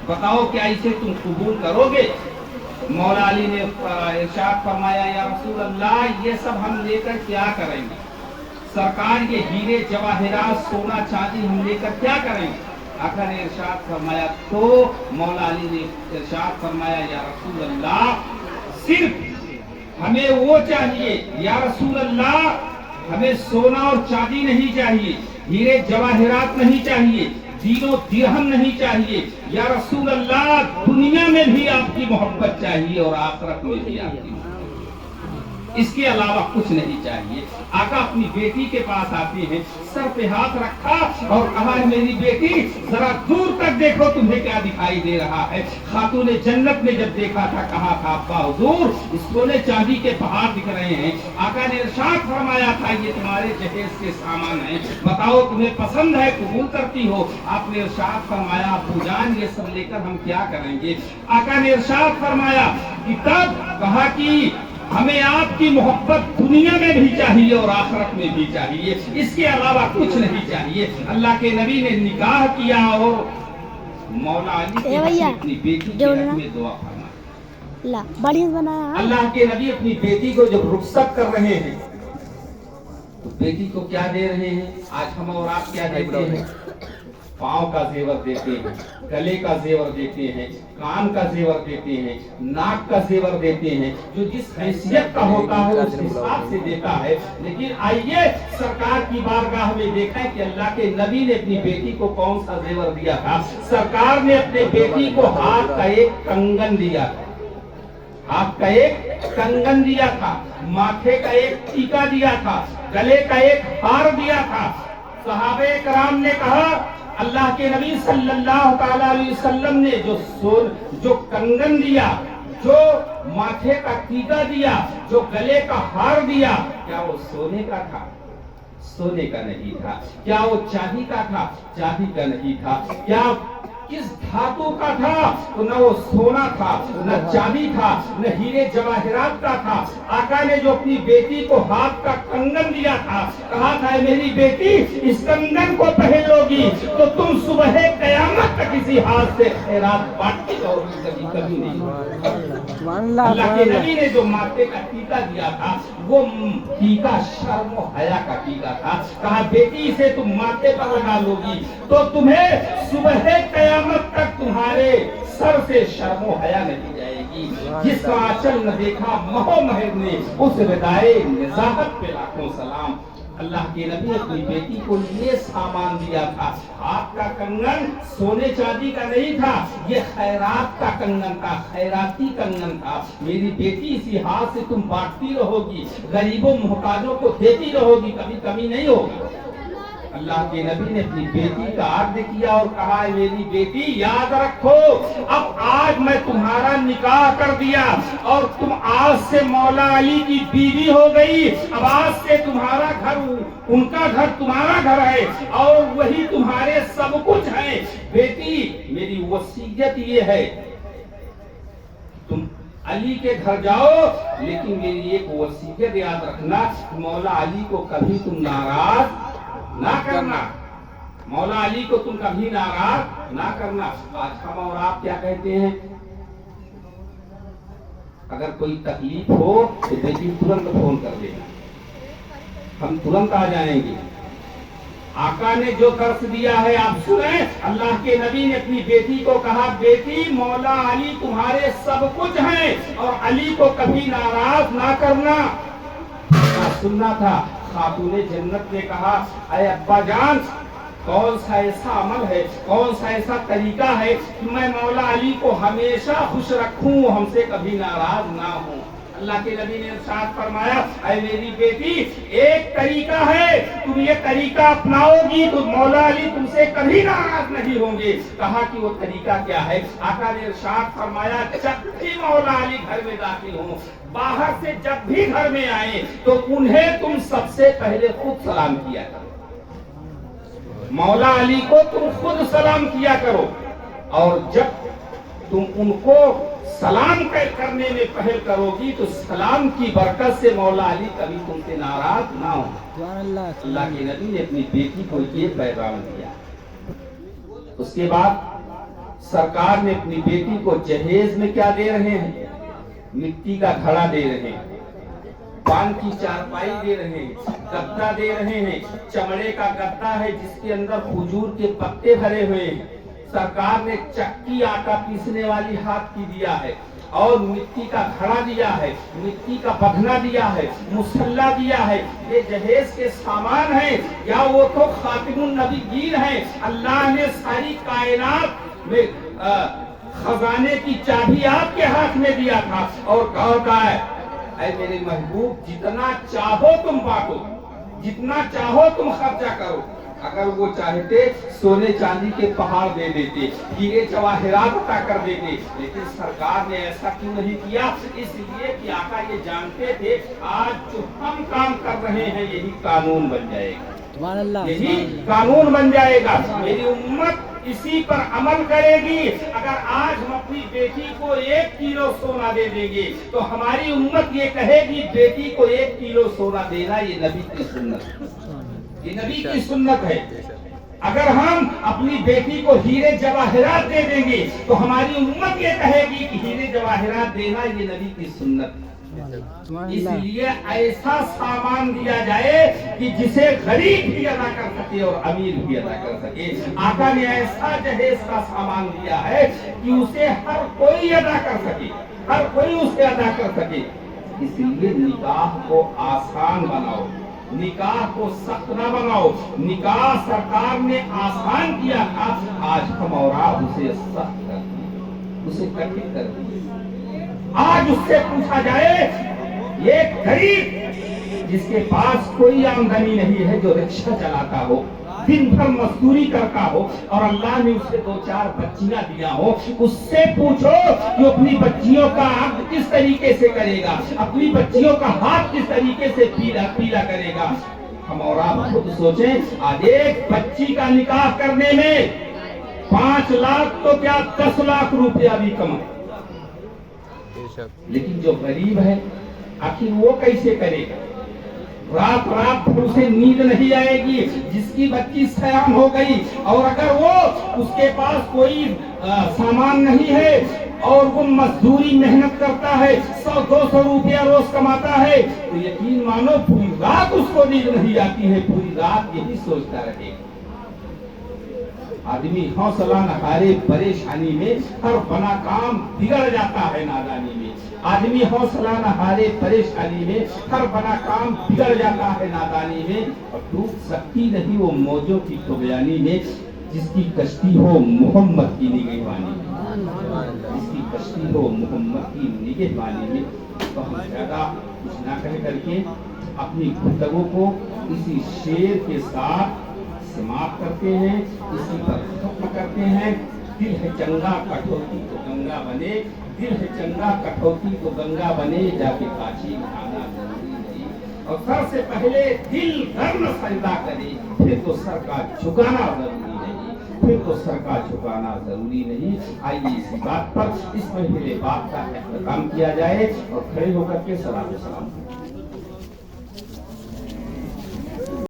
बताओ क्या इसे तुम कबूल करोगे? मौला अली ने इरशाद फरमाया, या रसूल अल्लाह, ये सब हम लेकर क्या करेंगे? सरकार ये हीरे जवाहरात सोना चांदी हम लेकर क्या करेंगे? आका ने इरशाद फरमाया, तो मौला अली ने इरशाद फरमाया, या रसूल अल्लाह, सिर्फ हमें वो चाहिए, या रसूल अल्लाह, हमें सोना और चांदी नहीं चाहिए, हीरे जवाहरात नहीं चाहिए, दीनों दिरहम नहीं चाहिए, या रसूल अल्लाह, दुनिया में भी आपकी मोहब्बत चाहिए और आखिरत में भी आपकी मोहब्बत, इसके अलावा कुछ नहीं चाहिए। आका अपनी बेटी के पास आते हैं, सर पे हाथ रखा और कहा, मेरी बेटी जरा दूर तक देखो, तुम्हें क्या दिखाई दे रहा है? खातूने जन्नत ने जब देखा था, कहा था, अब्बा हुजूर, सोने चांदी के पहाड़ दिख रहे हैं। आका ने इरशाद फरमाया था, ये तुम्हारे जहेज के सामान है, बताओ तुम्हें पसंद है, कबूल करती हो? आपने इरशाद फरमाया, अब्बू जान, ये सब लेकर हम क्या करेंगे? आका ने इरशाद फरमाया कि तब कहा कि हमें आपकी मोहब्बत दुनिया में भी चाहिए और आखिरत में भी चाहिए, इसके अलावा कुछ नहीं चाहिए। अल्लाह के नबी ने निकाह किया और मौला अली के अपनी बेटी के हक में दुआ फरमाई। अल्लाह के नबी अपनी बेटी को जब रुखसत कर रहे हैं तो बेटी को क्या दे रहे हैं? आज हम और आप क्या देते हैं? पाँव का जेवर देते हैं, गले का जेवर देते हैं, कान का जेवर देते हैं, नाक का जेवर देते हैं, जो जिस हैसियत का होता है उस हिसाब से देता है। लेकिन आइए सरकार की बारगाह में देखें कि अल्लाह के नबी ने अपनी बेटी को कौन सा जेवर दिया था। सरकार ने अपने बेटी को हाथ का एक कंगन दिया था, हाथ का एक कंगन दिया था, माथे का एक टीका दिया था, गले का एक हार दिया था। सहाबे कराम ने कहा, अल्लाह के नबी सल्लल्लाहु अलैहि वसल्लम ने जो कंगन दिया, जो माथे का टीका दिया, जो गले का हार दिया, क्या वो सोने का था? सोने का नहीं था। क्या वो चांदी का था? चांदी का नहीं था। क्या किस धातु का था? तो न वो सोना था, न चांदी था, न हीरे जवाहरात का था। आका ने जो अपनी बेटी को हाथ का कंगन दिया था, कहा था, मेरी बेटी, इस कंगन को पहन लोगी तो तुम सुबह कयामत तक इसी हाथ से खैरात बांटती रहोगी, कभी कभी नहीं। अल्लाह के नबी ने जो माथे का टीका दिया था, वो टीका शर्म और हया का टीका था। कहा, बेटी, इसे तुम माथे पर लगा लोगी तो तुम्हें सुबह कयामत तक तुम्हारे सर से शर्मो हया नहीं जाएगी। जिसका आंचल न देखा महो महर ने, उस विदाए निजाहत पे लाखों सलाम। अल्लाह के नबी अपनी बेटी को ये सामान दिया था। हाथ का कंगन सोने चांदी का नहीं था, ये खैरात का कंगन था, खैराती कंगन था। मेरी बेटी, इसी हाथ से तुम बांटती रहोगी, गरीबों मोहताजों को देती रहोगी, कभी कमी नहीं होगी। अल्लाह के नबी ने अपनी बेटी का आग्रह किया और कहा, मेरी बेटी, याद रखो, अब आज मैं तुम्हारा निकाह कर दिया और तुम आज से मौला अली की बीवी हो गई। अब आज से तुम्हारा घर उनका घर तुम्हारा घर है और वही तुम्हारे सब कुछ है। बेटी, मेरी वसीयत ये है, तुम अली के घर जाओ, लेकिन मेरी एक वसीयत याद रखना, मौला अली को कभी तुम नाराज ना करना। मौला अली को तुम कभी नाराज ना करना। आज हम और आप क्या कहते हैं? अगर कोई तकलीफ हो तो बेटी तुरंत फोन कर देना, हम तुरंत आ जाएंगे। आका ने जो दर्श दिया है आप सुने। अल्लाह के नबी ने अपनी बेटी को कहा, बेटी, मौला अली तुम्हारे सब कुछ हैं और अली को कभी नाराज ना करना। सुनना था। खातूने जन्नत ने कहा, अरे अब्बा जान, कौन सा ऐसा अमल है, कौन सा ऐसा तरीका है कि मैं मौला अली को हमेशा खुश रखूं, हमसे कभी नाराज ना हो। अल्लाह के नबी ने इरशाद फरमाया, ऐ मेरी बेटी, एक तरीका है, तुम ये तरीका अपनाओगी तो मौला अली तुमसे कभी नाराज नहीं होंगे। कहा कि वो तरीका क्या है? आका ने इरशाद फरमाया, जब भी मौला अली घर में दाखिल हो, बाहर से जब भी घर में आए तो उन्हें तुम सबसे पहले खुद सलाम किया करो। मौला अली को तुम खुद सलाम किया करो और जब तुम उनको सलाम करने में पहल करोगी तो सलाम की बरकत से मौला अली कभी तुमसे नाराज ना हो। अल्लाह के नबी ने अपनी बेटी को ये पैगाम दिया। उसके बाद सरकार ने अपनी बेटी को जहेज में क्या दे रहे हैं? मिट्टी का घड़ा दे रहे हैं, पान की चारपाई दे रहे हैं, गद्दा दे रहे हैं, चमड़े का गद्दा है जिसके अंदर खजूर के पत्ते भरे हुए हैं। सरकार ने चक्की आटा पीसने वाली हाथ की दिया है और मिट्टी का घड़ा दिया है, मिट्टी का बधना दिया है, मुसल्ला दिया है। ये जहेज के सामान है या वो तो खातिमुन नबीयीन है। अल्लाह ने सारी कायनात में खजाने की चाबी आपके हाथ में दिया था और कहा है, ऐ मेरे महबूब जितना चाहो तुम बांटो, जितना चाहो तुम खर्चा करो। अगर वो चाहते सोने चांदी के पहाड़ दे देते, हीरे जवाहरात अता कर देते, लेकिन सरकार ने ऐसा क्यों नहीं किया? इसलिए कि आका ये जानते थे आज जो हम काम कर रहे हैं यही कानून बन जाएगा, यही कानून बन जाएगा। मेरी उम्मत इसी पर अमल करेगी। अगर आज हम अपनी बेटी को 1 किलो सोना दे देंगे तो हमारी उम्मत ये कहेगी बेटी को 1 किलो सोना देना ये नबी की सुन्नत, ये नबी की सुन्नत है। अगर हम अपनी बेटी को हीरे जवाहरात दे देंगे तो हमारी उम्मत ये कहेगी कि हीरे जवाहरात देना ये नबी की सुन्नत। इसलिए ऐसा सामान दिया जाए कि जिसे गरीब भी अदा कर सके और अमीर भी अदा कर सके। आका ने ऐसा जहेज का सामान दिया है कि उसे हर कोई अदा कर सके, हर कोई उसे अदा कर सके। इसलिए निकाह को आसान बनाओ, निकाह को सख्त न बनाओ। निकाह सरकार ने आसान किया था, आज हम और आप उसे सख्त कर दिए, उसे कठिन कर दिए। आज उससे पूछा जाए, ये गरीब जिसके पास कोई आमदनी नहीं है, जो रिक्शा चलाता हो, दिन भर मजदूरी करता हो और अल्लाह ने उसे 2-4 बच्चियां दिया हो, उससे पूछो कि अपनी बच्चियों का अक्द किस तरीके से करेगा, अपनी बच्चियों का हाथ किस तरीके से पीला करेगा। हम और आप खुद सोचें, आज एक बच्ची का निकाह करने में 5 लाख तो क्या 10 लाख रुपया भी कमाए, लेकिन जो गरीब है आखिर वो कैसे करेगा? रात रात भर उसे नींद नहीं आएगी। जिसकी बच्ची सयान हो गई और अगर वो उसके पास कोई सामान नहीं है और वो मजदूरी मेहनत करता है, 100-200 रुपया रोज कमाता है, तो यकीन मानो पूरी रात उसको नींद नहीं आती है, पूरी रात यही सोचता रहेगा। आदमी हौसला न हारे परेशानी में, हर बना काम बिगड़ जाता है नादानी में। आदमी हौसला न हारे परेशानी में, हर बना काम बिगड़ जाता है नादानी में। और डूब सकती नहीं वो मौजों की तुगयानी में, जिसकी कश्ती हो मोहम्मद की निगहबानी में, जिसकी कश्ती हो मोहम्मद की निगहबानी में। तो हम ज्यादा कुछ ना कह करके अपनी गुफ्तगू को इसी शेर के साथ समाप्त करते हैं, इसी पर खत्म करते हैं। दिल है चंगा कठौती तो गंगा बने, दिल है चंगा कठौती तो गंगा बने, जाके काशी खाना जरूरी नहीं। और सर से पहले दिल गर्म सजदा करे, फिर तो सर का झुकाना जरूरी नहीं, फिर तो सर का झुकाना जरूरी नहीं। आइए इसी बात पर इस पहले बात का एहतमाम किया जाए और खड़े होकर के सलाम सलाम